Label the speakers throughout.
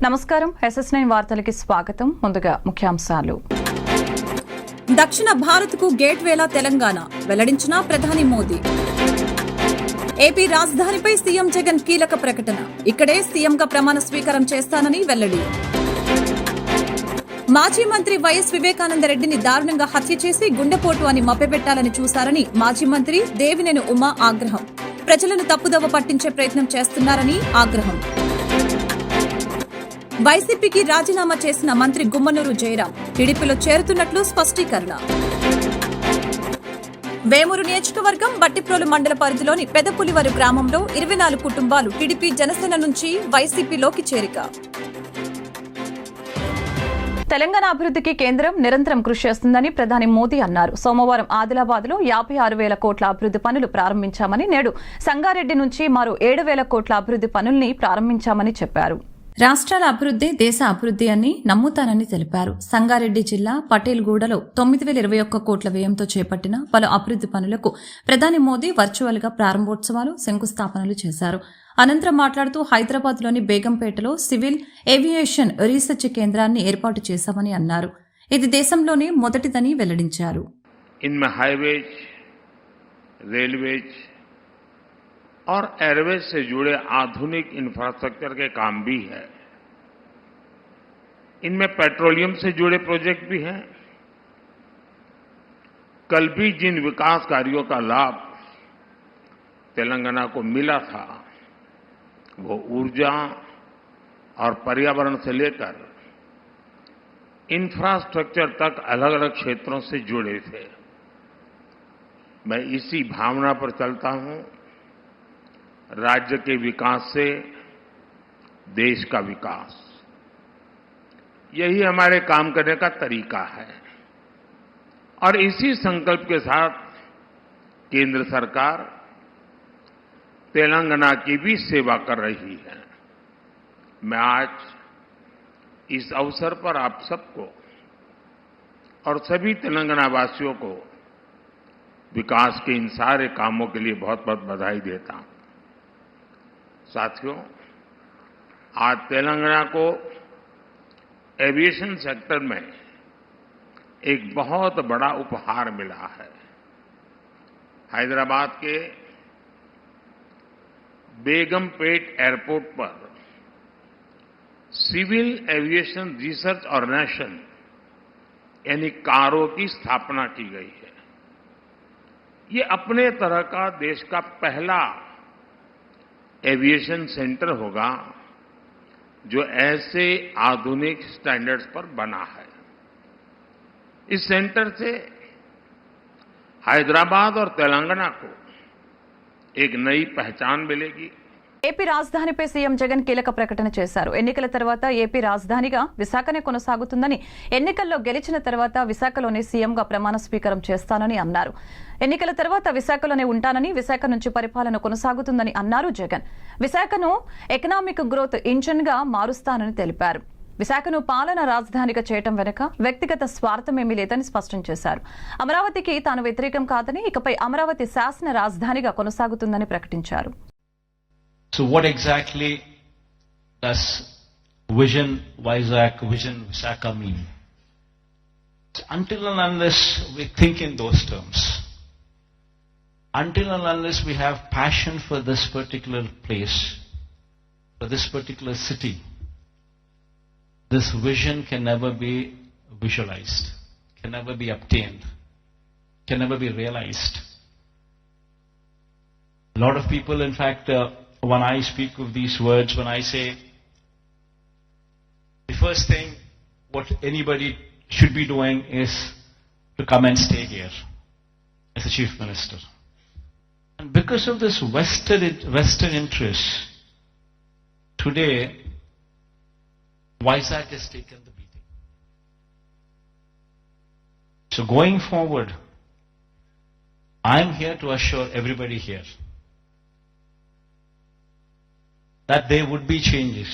Speaker 1: నమస్కారం SS9 వార్తలకి స్వాగతం. ముందుగా ముఖ్యాంశాలు.
Speaker 2: దక్షిణ భారత్కు గేట్వేలా తెలంగాణ వెల్లడించిన ప్రధాని మోదీ. ఏపీ రాజధానిపై సీఎం జగన్ కీలక ప్రకటన. ఇక్కడే సీఎంగా ప్రమాణ స్వీకారం చేస్తానని వెల్లడి. మాజీ మంత్రి వైఎస్ వివేకానందరెడ్డిని దారుణంగా హత్య చేసి గుండెపోటు అని మభ్యపెట్టాలని చూశారని మాజీ మంత్రి దేవినేని ఉమా ఆగ్రహం. ప్రజలను తప్పుదోవ పట్టించే ప్రయత్నం చేస్తున్నారని ఆగ్రహం. వైసీపీకి రాజీనామా చేసిన మంత్రి గుమ్మనూరు జయరాం టీడీపీలో చేరుతున్నట్లు స్పష్టీకరణ. వేమూరు నియోజకవర్గం బట్టిప్రోలు మండల పరిధిలోని పెదపులివరు గ్రామంలో 24 కుటుంబాలు టీడీపీ జనసేన నుంచి వైసీపీలోకి చేరిక.
Speaker 1: తెలంగాణ అభివృద్ధికి కేంద్రం నిరంతరం కృషి చేస్తుందని ప్రధాని మోదీ అన్నారు. సోమవారం ఆదిలాబాద్లో 56,000 కోట్ల అభివృద్ధి పనులు ప్రారంభించామని, నేడు సంగారెడ్డి నుంచి మరో 7,000 కోట్ల అభివృద్ధి పనుల్ని ప్రారంభించామని చెప్పారు. రాష్ట్రాల అభివృద్ధి దేశ అభివృద్ధి అని నమ్ముతానని తెలిపారు. సంగారెడ్డి జిల్లా పటేల్గూడలో 9,021 కోట్ల వ్యయంతో చేపట్టిన పలు అభివృద్ధి పనులకు ప్రధాని మోదీ వర్చువల్ గా ప్రారంభోత్సవాలు, శంకుస్థాపనలు చేశారు. అనంతరం మాట్లాడుతూ హైదరాబాద్లోని బేగంపేటలో సివిల్ ఏవియేషన్ రీసెర్చ్ కేంద్రాన్ని ఏర్పాటు చేశామని అన్నారు. ఇది దేశంలోనే మొదటిదని వెల్లడించారు.
Speaker 3: और एयरवेज से जुड़े आधुनिक इंफ्रास्ट्रक्चर के काम भी है. इनमें पेट्रोलियम से जुड़े प्रोजेक्ट भी हैं. कल भी जिन विकास कार्यों का लाभ तेलंगाना को मिला था वो ऊर्जा और पर्यावरण से लेकर इंफ्रास्ट्रक्चर तक अलग अलग क्षेत्रों से जुड़े थे. मैं इसी भावना पर चलता हूं. राज्य के विकास से देश का विकास, यही हमारे काम करने का तरीका है. और इसी संकल्प के साथ केंद्र सरकार तेलंगाना की भी सेवा कर रही है. मैं आज इस अवसर पर आप सबको और सभी तेलंगाना वासियों को विकास के इन सारे कामों के लिए बहुत बहुत बधाई देता हूं. साथियों, आज तेलंगाना को एविएशन सेक्टर में एक बहुत बड़ा उपहार मिला है. हैदराबाद के बेगमपेट एयरपोर्ट पर सिविल एविएशन रिसर्च ऑर्गेनाइजेशन यानी कारो की स्थापना की गई है. ये अपने तरह का देश का पहला एविएशन सेंटर होगा जो ऐसे आधुनिक स्टैंडर्ड्स पर बना है. इस सेंटर से हैदराबाद और तेलंगाना को एक नई पहचान मिलेगी.
Speaker 1: ఏపీ రాజధానిపై సీఎం జగన్ కీలక ప్రకటన చేశారు. ఎన్నికల తర్వాత ఏపీ రాజధానిగా విశాఖనే కొనసాగుతుందని, ఎన్నికల్లో గెలిచిన తర్వాత విశాఖలోనే సీఎంగా ప్రమాణ స్వీకారం చేస్తానని అన్నారు. ఎన్నికల తర్వాత విశాఖలోనే ఉంటానని, విశాఖ నుంచి పరిపాలన కొనసాగుతుందని అన్నారు జగన్. విశాఖను ఎకనామిక్ గ్రోత్ ఇంజిన్ గా మారుస్తానని తెలిపారు. విశాఖను పాలన రాజధానిగా చేయటం వెనుక వ్యక్తిగత స్వార్థమేమీ లేదని స్పష్టం చేశారు. అమరావతికి తాను వ్యతిరేకం కాదని, ఇకపై అమరావతి శాసన రాజధానిగా కొనసాగుతుందని ప్రకటించారు.
Speaker 4: So what exactly does Vision Vizag, Vision Visakha mean? Until and unless we think in those terms, until and unless we have passion for this particular place, for this particular city, this vision can never be visualized, can never be obtained, can never be realized. A lot of people, in fact, when I speak of these words, when I say the first thing what anybody should be doing is to come and stay here as a chief minister. And because of this Western interest, today Vizag has taken the beating. So going forward, I am here to assure everybody here that there would be changes,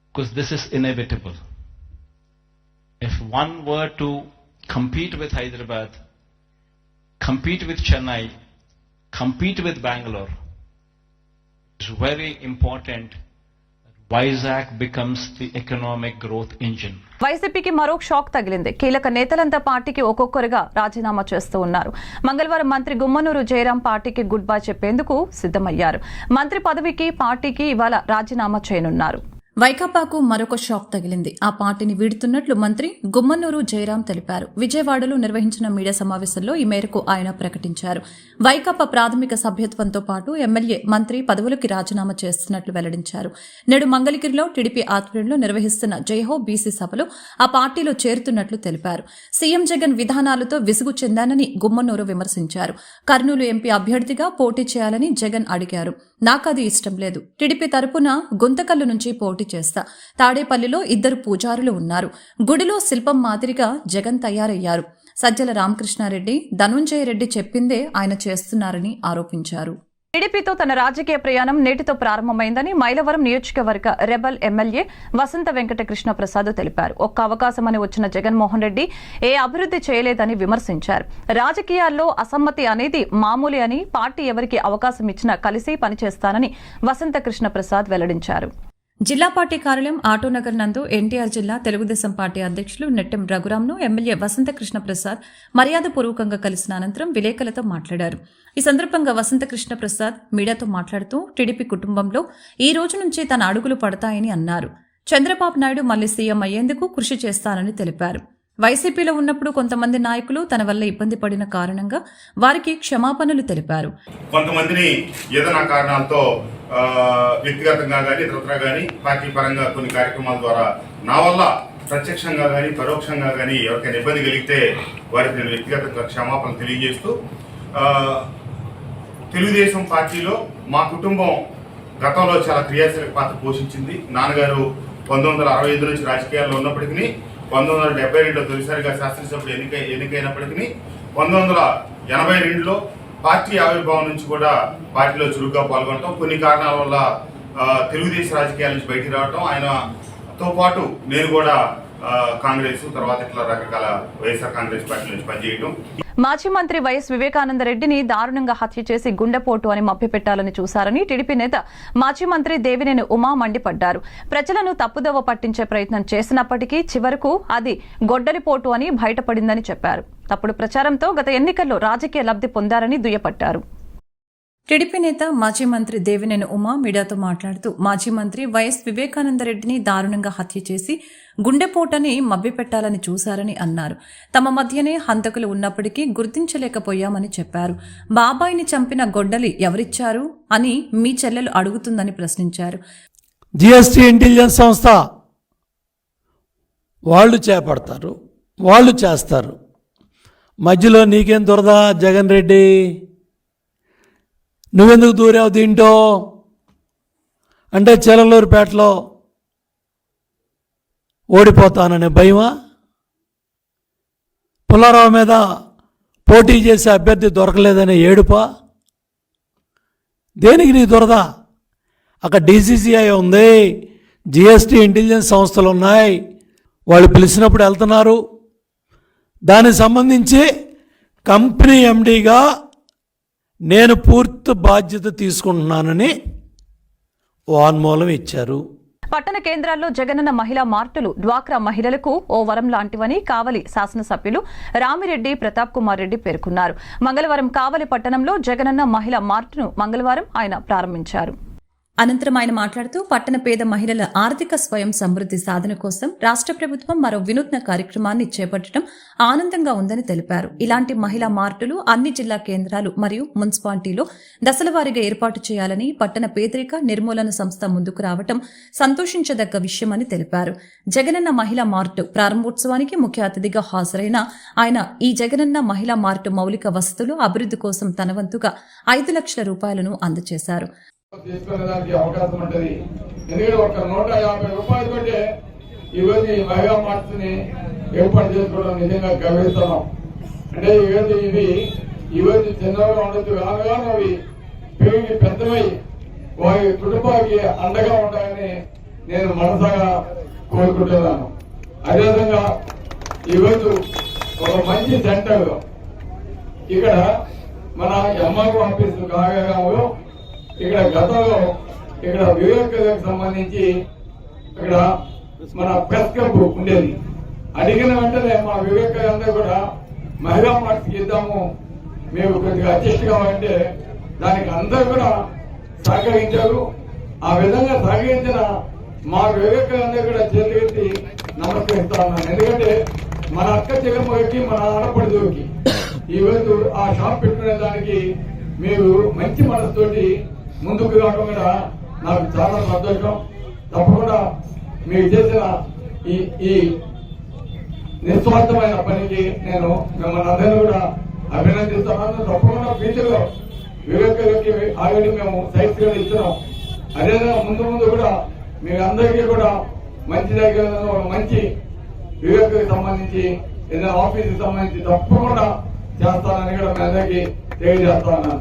Speaker 4: because this is inevitable. If one were to compete with Hyderabad, compete with Chennai, compete with Bangalore, it's very important Vizag becomes the economic growth engine.
Speaker 1: వైసీపీకి మరో shock తగిలింది. కీలక నేతలంతా పార్టీకి ఒక్కొక్కరుగా రాజీనామా చేస్తూ ఉన్నారు. మంగళవారం మంత్రి గుమ్మనూరు జయరాం పార్టీకి గుడ్ బై చెప్పేందుకు సిద్ధమయ్యారు. మంత్రి పదవికి పార్టీకి ఇవాళ రాజీనామా చేయనున్నారు.
Speaker 2: వైకాపాకు మరొక షాక్ తగిలింది. ఆ పార్టీని వీడుతున్నట్లు మంత్రి గుమ్మనూరు జయరాం తెలిపారు. విజయవాడలో నిర్వహించిన మీడియా సమావేశంలో ఈ మేరకు ఆయన ప్రకటించారు. వైకాపా ప్రాథమిక సభ్యత్వంతో పాటు ఎమ్మెల్యే, మంత్రి పదవులకి రాజీనామా చేస్తున్నట్లు వెల్లడించారు. నేడు మంగళగిరిలో టీడీపీ ఆధ్వర్యంలో నిర్వహిస్తున్న జైహో బీసీ సభలో ఆ పార్టీలో చేరుతున్నట్లు తెలిపారు. సీఎం జగన్ విధానాలతో విసుగు చెందానని గుమ్మనూరు విమర్శించారు. కర్నూలు ఎంపీ అభ్యర్థిగా పోటీ చేయాలని జగన్ అడిగారు. నాకది ఇష్టం లేదు. టీడీపీ తరపున గుంతకల్లు నుంచి పోటీ చేస్తా. తాడేపల్లిలో 2 పూజారులు ఉన్నారు. గుడిలో శిల్పం మాదిరిగా జగన్ తయారయ్యారు. సజ్జల రామకృష్ణారెడ్డి, ధనుంజయ రెడ్డి చెప్పిందే ఆయన చేస్తున్నారని ఆరోపించారు.
Speaker 1: టీడీపీతో తన రాజకీయ ప్రయాణం నేటితో ప్రారంభమైందని మైలవరం నియోజకవర్గ రెబల్ ఎమ్మెల్యే వసంత వెంకట కృష్ణ ప్రసాద్ తెలిపారు. ఒక్క అవకాశమని వచ్చిన జగన్మోహన్ రెడ్డి ఏ అభివృద్ధి చేయలేదని విమర్శించారు. రాజకీయాల్లో అసమ్మతి అనేది మామూలు అని, పార్టీ ఎవరికి అవకాశం ఇచ్చినా కలిసి పనిచేస్తానని వసంత కృష్ణ ప్రసాద్ వెల్లడించారు.
Speaker 2: జిల్లా పార్టీ కార్యాలయం ఆటోనగర్ నందు ఎన్టీఆర్ జిల్లా తెలుగుదేశం పార్టీ అధ్యక్షులు నెట్టెం రఘురాంను ఎమ్మెల్యే వసంత కృష్ణ ప్రసాద్ మర్యాదపూర్వకంగా కలిసిన అనంతరం విలేకరులతో మాట్లాడారు. ఈ సందర్భంగా వసంత కృష్ణ ప్రసాద్ మీడియాతో మాట్లాడుతూ టీడీపీ కుటుంబంలో ఈ రోజు నుంచి తన అడుగులు పడతాయని అన్నారు. చంద్రబాబు నాయుడు మళ్లీ సీఎం అయ్యేందుకు కృషి చేస్తానని తెలిపారు. వైసీపీలో ఉన్నప్పుడు కొంతమంది నాయకులు తన వల్ల ఇబ్బంది పడిన కారణంగా వారికి క్షమాపణలు తెలిపారు.
Speaker 5: కొంతమందిని ఏదైనా కారణాలతో వ్యక్తిగతంగా కానీ ఇతరత్రా కానీ పార్టీ పరంగా కొన్ని కార్యక్రమాల ద్వారా నా వల్ల ప్రత్యక్షంగా కానీ పరోక్షంగా కానీ ఎవరికైనా ఇబ్బంది కలిగితే వారికి నేను వ్యక్తిగతంగా క్షమాపణలు తెలియజేస్తూ, తెలుగుదేశం పార్టీలో మా కుటుంబం గతంలో చాలా క్రియాశీలక పాత్ర పోషించింది. నాన్నగారు 1965 నుంచి రాజకీయాల్లో ఉన్నప్పటికీ 1972లో తొలిసారిగా శాసనసభ్యుడు ఎన్నికైనప్పటికీ 1982లో పార్టీ ఆవిర్భావం నుంచి కూడా పార్టీలో చురుగ్గా పాల్గొనడం, కొన్ని కారణాల వల్ల తెలుగుదేశం రాజకీయాల నుంచి బయటికి రావడం, ఆయనతో పాటు నేను కూడా కాంగ్రెస్ తర్వాత ఇట్లా రకరకాల వైఎస్ఆర్ కాంగ్రెస్ పార్టీ నుంచి పనిచేయడం.
Speaker 1: మాజీ మంత్రి వైఎస్ వివేకానందరెడ్డిని దారుణంగా హత్య చేసి గుండెపోటు అని మభ్యపెట్టాలని చూశారని టీడీపీ నేత మాజీ మంత్రి దేవినేని ఉమా మండిపడ్డారు. ప్రజలను తప్పుదోవ పట్టించే ప్రయత్నం చేసినప్పటికీ చివరకు అది గొడ్డలిపోటు అని బయటపడిందని చెప్పారు. తప్పుడు ప్రచారంతో గత ఎన్నికల్లో రాజకీయ లబ్ధి పొందారని దుయ్యపట్టారు.
Speaker 2: టీడీపీ నేత మాజీ మంత్రి దేవినేని ఉమా మీడియాతో మాట్లాడుతూ మాజీ మంత్రి వైఎస్ వివేకానందరెడ్డిని దారుణంగా హత్య చేసి గుండెపోటని మభ్యపెట్టాలని చూశారని అన్నారు. తమ మధ్యనే హంతకులు ఉన్నప్పటికీ గుర్తించలేకపోయామని చెప్పారు. బాబాయిని చంపిన గొడ్డలి ఎవరిచ్చారు అని మీ చెల్లెలు అడుగుతుందని ప్రశ్నించారు.
Speaker 6: జిఎస్టీ ఇంటెలిజెన్స్ సంస్థ వాళ్ళు చేపడతారు, వాళ్ళు చేస్తారు. మధ్యలో నీకేం దొరదా జగన్ రెడ్డి? నువ్వెందుకు దూరావు దీంట్లో అంటే చిలకలూరుపేటలో ఓడిపోతాననే భయమా? పుల్లారావు మీద పోటీ చేసే అభ్యర్థి దొరకలేదనే ఏడుపా? దేనికి నీ దొరదా? అక్కడ డీసీసీఐ ఉంది, జిఎస్టీ ఇంటెలిజెన్స్ సంస్థలు ఉన్నాయి, వాళ్ళు పిలిచినప్పుడు వెళ్తున్నారు. దానికి సంబంధించి కంపెనీ ఎండీగా నేను పూర్తి బాధ్యత తీసుకుంటున్నానని వాన్మూలం ఇచ్చారు.
Speaker 1: పట్టణ కేంద్రాల్లో జగనన్న మహిళా మార్టులు డ్వాక్రా మహిళలకు ఓ వరం లాంటివని కావలి శాసనసభ్యులు రామిరెడ్డి ప్రతాప్ కుమార్ రెడ్డి పేర్కొన్నారు. మంగళవారం కావలి పట్టణంలో జగనన్న మహిళా మార్టును మంగళవారం ఆయన ప్రారంభించారు.
Speaker 2: అనంతరం ఆయన మాట్లాడుతూ పట్టణ పేద మహిళల ఆర్థిక స్వయం సమృద్ధి సాధన కోసం రాష్ట్ర ప్రభుత్వం మరో వినూత్న కార్యక్రమాన్ని చేపట్టడం ఆనందంగా ఉందని తెలిపారు. ఇలాంటి మహిళా మార్టులు అన్ని జిల్లా కేంద్రాలు మరియు మున్సిపాలిటీలో దశలవారీగా ఏర్పాటు చేయాలని పట్టణ పేదరిక నిర్మూలన సంస్థ ముందుకు రావడం సంతోషించదగ్గ విషయమని తెలిపారు. జగనన్న మహిళా మార్టు ప్రారంభోత్సవానికి ముఖ్య అతిథిగా హాజరైన ఆయన ఈ జగనన్న మహిళా మార్టు మౌలిక వసతులు అభివృద్ధి కోసం తన వంతుగా 5 లక్షల రూపాయలను అందజేశారు.
Speaker 7: తీసుకునేదానికి అవకాశం ఉంటుంది. ఎందుకంటే ఒక 150 రూపాయలు పెట్టి ఈరోజు ఈ మహిళా మార్చుని ఏర్పాటు చేసుకోవడం నిజంగా గమనిస్తున్నాం. అంటే ఈరోజు చిన్నగా ఉండొచ్చు, రానుగా అవి పెరిగి పెద్దమై వారి కుటుంబానికి అండగా ఉంటాయని నేను మనసాగా కోరుకుంటున్నాను. అదేవిధంగా ఈరోజు ఒక మంచి సెంటర్ ఇక్కడ మన ఎంఆర్ఓ ఆఫీసు కాగా ఇక్కడ గతంలో ఇక్కడ వివేకానికి సంబంధించి ఇక్కడ మన ప్రెస్ క్లబ్ ఉండేది. అడిగిన వెంటనే మా వివేకానంద కూడా మహిళా మార్చికి ఇద్దాము, మేము కొద్దిగా అడ్జస్ట్ కావాలంటే దానికి అందరూ కూడా సహకరించారు. ఆ విధంగా సహకరించిన మా వివేకానంద కూడా చేతులెత్తి నమస్కరిస్తా ఉన్నాను. ఎందుకంటే మన అక్క చెల్లెమ్మకి, మన ఆడపడికి ఈరోజు ఆ షాప్ పెట్టుకునే దానికి మీరు మంచి మనసుతోటి ముందుకు రావడం కూడా నాకు చాలా సంతోషం. తప్పకుండా మీరు చేసిన ఈ నిస్వార్థమైన పనికి నేను మిమ్మల్ని అందరూ కూడా అభినందిస్తున్నాను. తప్పకుండా ఫ్యూచర్ లో వివేకానికి ఆల్రెడీ మేము సైట్స్ కూడా ఇస్తున్నాం. అదేవిధంగా ముందు కూడా మీ అందరికీ కూడా మంచి దగ్గర మంచి వివేకానికి సంబంధించి ఏదైనా ఆఫీస్కి సంబంధించి తప్పకుండా చేస్తానని కూడా మీ అందరికీ తెలియజేస్తా ఉన్నాను.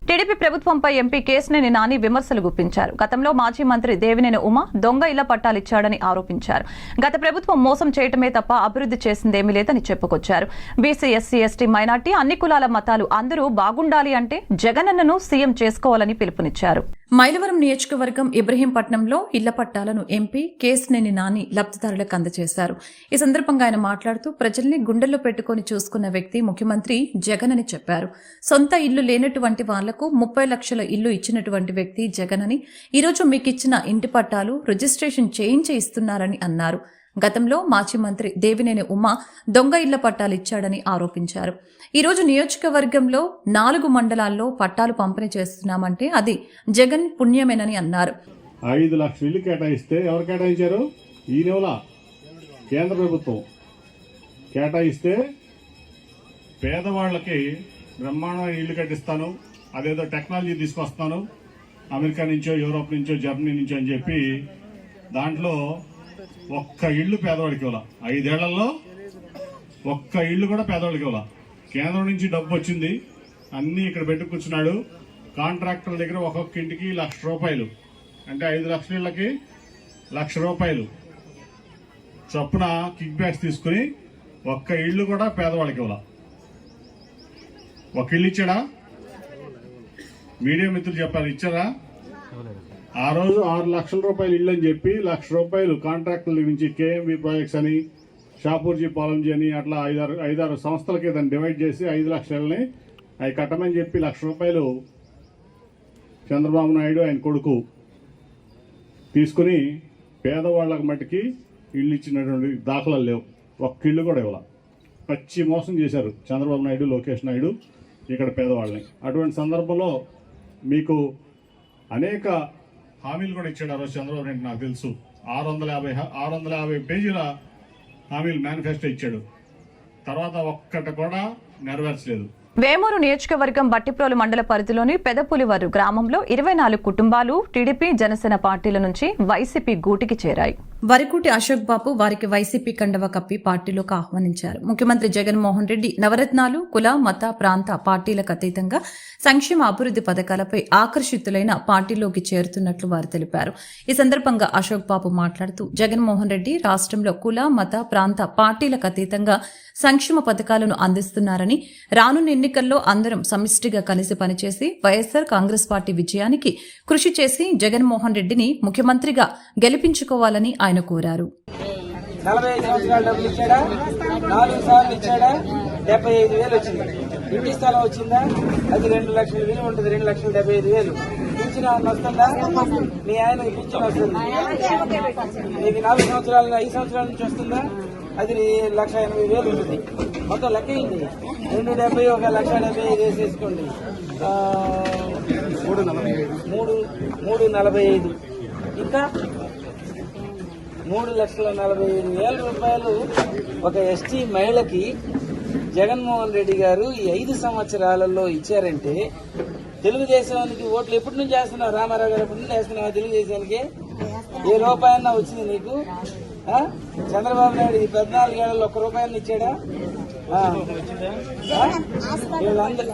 Speaker 1: టీడీపీ ప్రభుత్వంపై ఎంపీ కేశినేని నాని విమర్శలు గుప్పించారు. గతంలో మాజీ మంత్రి దేవినేని ఉమ దొంగ ఇళ్ల పట్టాలిచ్చాడని ఆరోపించారు. గత ప్రభుత్వం మోసం చేయటమే తప్ప అభివృద్ధి చేసిందేమీ లేదని చెప్పుకొచ్చారు. బీసీ, ఎస్సీ, ఎస్టీ, మైనార్టీ, అన్ని కులాల మతాలు అందరూ బాగుండాలి అంటే జగనన్నను సీఎం చేసుకోవాలని పిలుపునిచ్చారు. మైలవరం నియోజకవర్గం ఇబ్రహీంపట్నంలో ఇళ్ల పట్టాలను ఎంపీ కేశినేని నాని లబ్ధిదారులకు అందజేశారు. ఈ సందర్భంగా ఆయన మాట్లాడుతూ ప్రజల్ని గుండెల్లో పెట్టుకుని చూసుకున్న వ్యక్తి ముఖ్యమంత్రి జగన్ అని చెప్పారు. సొంత ఇల్లు లేనటువంటి వాళ్లకు 30 లక్షల ఇల్లు ఇచ్చినటువంటి వ్యక్తి జగన్ అని, ఈరోజు మీకిచ్చిన ఇంటి పట్టాలు రిజిస్ట్రేషన్ చేయించి ఇస్తున్నారని అన్నారు. గతంలో మాజీ మంత్రి దేవినేని ఉమ దొంగ ఇళ్ల పట్టాలు ఇచ్చాడని ఆరోపించారు. ఈరోజు నియోజకవర్గంలో 4 మండలాల్లో పట్టాలు పంపిణీ చేస్తున్నామంటే అది జగన్ పుణ్యమేనని అన్నారు.
Speaker 8: 5 లక్షల ఇల్లు కేటాయిస్తే ఎవరు కేటాయించారు? ఈ నెల కేంద్ర ప్రభుత్వం కేటాయిస్తే పేదవాళ్ళకి బ్రహ్మాండమైన ఇల్లు కట్టిస్తాను, అదేదో టెక్నాలజీ తీసుకొస్తాను అమెరికా నుంచో, యూరోప్ నుంచో, జర్మనీ నుంచో అని చెప్పి దాంట్లో ఒక్క ఇల్లు పేదవాడికి ఇవ్వాల. 5 ఏళ్లలో ఒక్క ఇల్లు కూడా పేదవాడికి ఇవ్వాల. కేంద్రం నుంచి డబ్బు వచ్చింది, అన్ని ఇక్కడ పెట్టు కూర్చున్నాడు. కాంట్రాక్టర్ల దగ్గర ఒక్కొక్క ఇంటికి ₹1,00,000 అంటే 5 లక్షల ఇళ్ళకి ₹1,00,000 చొప్పున కిక్ బ్యాక్స్ తీసుకుని ఒక్క ఇల్లు కూడా పేదవాళ్ళకి ఇవ్వాల. ఒక ఇల్లు ఇచ్చాడా? మీడియా మిత్రులు చెప్పారు, ఇచ్చారా? ఆ రోజు ₹6 లక్షల ఇల్లు అని చెప్పి ₹1,00,000 కాంట్రాక్టుల నుంచి కేఎంబీ ప్రాజెక్ట్స్ అని, షాపూర్జీ పాలంజీ అని అట్లా 5-6 సంస్థలకి దాన్ని డివైడ్ చేసి 5 లక్షలని అవి కట్టమని చెప్పి ₹1,00,000 చంద్రబాబు నాయుడు ఆయన కొడుకు తీసుకుని పేదవాళ్ళకి మట్టికి ఇల్లు ఇచ్చినటువంటి దాఖలాలు లేవు. ఒక్క ఇల్లు కూడా ఇవ్వాల. పచ్చి మోసం చేశారు చంద్రబాబు నాయుడు, లోకేష్ నాయుడు ఇక్కడ పేదవాళ్ళని. అటువంటి సందర్భంలో మీకు అనేక హామీలు కూడా ఇచ్చాడు ఆ రోజు చంద్రబాబు నాయుడు. నాకు తెలుసు 650 పేజీల హామీలు మేనిఫెస్టో ఇచ్చాడు. తర్వాత ఒక్కటి కూడా నెరవేర్చలేదు.
Speaker 1: వేమూరు నియోజకవర్గం బట్టిప్రోలు మండల పరిధిలోని పెదపులివరు గ్రామంలో 24 కుటుంబాలు టీడీపీ, జనసేన పార్టీల నుంచి వైసీపీ గూటికి చేరాయి. వరికుటి అశోక్ బాబు వారికి వైసీపీ కండవ కప్పి పార్టీలోకి ఆహ్వానించారు. ముఖ్యమంత్రి జగన్మోహన్ రెడ్డి నవరత్నాలు, కుల, మత, ప్రాంత పార్టీలకు అతీతంగా సంక్షేమ అభివృద్ధి పథకాలపై ఆకర్షితులైన పార్టీలోకి చేరుతున్నట్లు వారు తెలిపారు. ఈ సందర్భంగా అశోక్ బాబు మాట్లాడుతూ జగన్మోహన్ రెడ్డి రాష్ట్రంలో కుల, మత, ప్రాంత పార్టీలకు అతీతంగా సంక్షేమ పథకాలను అందిస్తున్నారని, రానున్న ఎన్నికల్లో అందరం సమిష్టిగా కలిసి పనిచేసి వైఎస్సార్ కాంగ్రెస్ పార్టీ విజయానికి కృషి చేసి జగన్మోహన్ రెడ్డిని ముఖ్యమంత్రిగా గెలిపించుకోవాలని ఆయన కోరారు.
Speaker 9: 45 సంవత్సరాలు డబ్బులు ఇచ్చాడా? 4 సార్లు ఇచ్చాడా? 75,000 వచ్చింది. ఇంటి స్థలం వచ్చిందా? అది 2 లక్షల విలువ ఉంటుంది. 2,75,000 పింఛన్ వస్తుందా? మీ ఆయన పింఛన్ వస్తుంది. మీకు 4 సంవత్సరాలు 5 సంవత్సరాల నుంచి వస్తుందా? అది 1,80,000 ఉంటుంది. మొత్తం లెక్క అయింది. 270 1,75,000 వేసేసుకోండి. 345 ఇంకా 3,45,000 ఒక ఎస్టీ మహిళకి జగన్మోహన్ రెడ్డి గారు ఈ 5 సంవత్సరాలలో ఇచ్చారంటే తెలుగుదేశానికి ఓట్లు ఎప్పటి నుంచి వేస్తున్నావు? రామారావు గారు ఎప్పటి నుంచి వేస్తున్నావా తెలుగుదేశానికి? ఏ రూపాయన్నా వచ్చింది నీకు? చంద్రబాబు నాయుడు ఈ 14 ఏళ్లలో ₹1 ఇచ్చాడా? వీళ్ళందరూ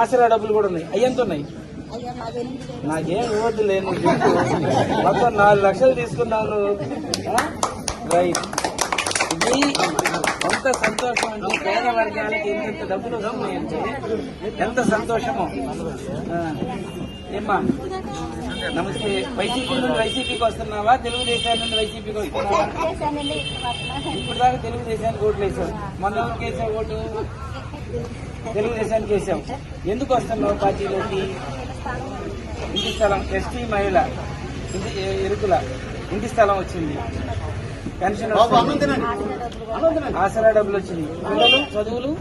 Speaker 9: ఆసరా డబ్బులు కూడా ఉన్నాయి. అవి ఎంత ఉన్నాయి? నాకేం ఇవ్వద్దు లేదు. మొత్తం 4 లక్షలు తీసుకున్నాను. రైట్. ఇది ఎంత సంతోషం అంటే పేద వర్గాలకి ఎంత డబ్బులు వస్తున్నాయంటే ఎంత సంతోషమో. ఏమ్మా నమస్తే. వైసీపీ నుండి వైసీపీకి వస్తున్నావా, తెలుగుదేశాన్ని నుండి వైసీపీకి వస్తున్నావా? ఇప్పుడు దాకా తెలుగుదేశానికి ఓట్లు వేసావు. మొన్న ఎవరికి వేసావు ఓటు? తెలుగుదేశానికి వేసావు. ఎందుకు వస్తున్నావు పార్టీలోకి? ఇంటి స్థలం, ఎస్టీ మహిళ, ఎరుకుల ఇంటి స్థలం వచ్చింది, పెన్షన్ వస్తుంది, ఆసరా డబ్బులు వచ్చింది, పిల్లలు చదువులు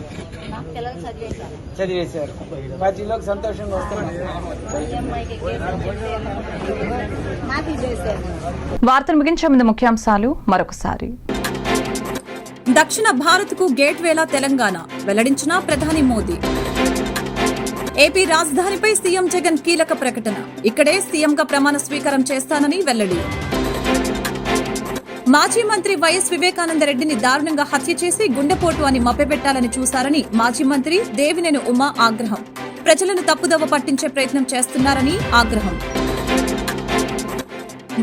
Speaker 9: చదివేశారు. పార్టీలోకి సంతోషంగా వస్తున్నారు.
Speaker 1: వార్తలు ముగించే ముందు ముఖ్యాంశాలు మరొకసారి.
Speaker 2: దక్షిణ భారత్కు గేట్వేలా తెలంగాణ, వెల్లడించిన ప్రధాని మోదీ. ఏపీ రాజధానిపై సీఎం జగన్ కీలక ప్రకటన, ఇక్కడే సీఎంగా ప్రమాణ స్వీకారం చేస్తానని వెల్లడి. మాజీ మంత్రి వైఎస్ వివేకానందరెడ్డిని దారుణంగా హత్య చేసి గుండెపోటు అని మభ్యపెట్టాలని చూశారని మాజీ మంత్రి దేవినేని ఉమా ఆగ్రహం. ప్రజలను తప్పుదోవ పట్టించే ప్రయత్నం చేస్తున్నారని ఆగ్రహం.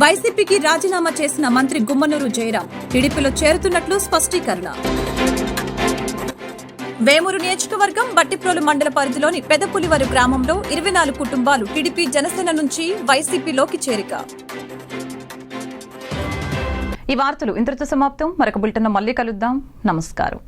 Speaker 2: వైసీపీకి రాజీనామా చేసిన మంత్రి గుమ్మనూరు జయరాం టీడీపీలో చేరుతున్నట్లు స్పష్టీకరణ. వేమూరు నియోజకవర్గం బట్టిప్రోలు మండల పరిధిలోని పెదపులివరు గ్రామంలో 24 కుటుంబాలు టీడీపీ జనసేన నుంచి వైసీపీలోకి చేరిక.
Speaker 1: ఈ వార్తలు ఇంతటితో సమాప్తం. మరొక బులెటిన్లో మళ్ళీ కలుద్దాం. నమస్కారం.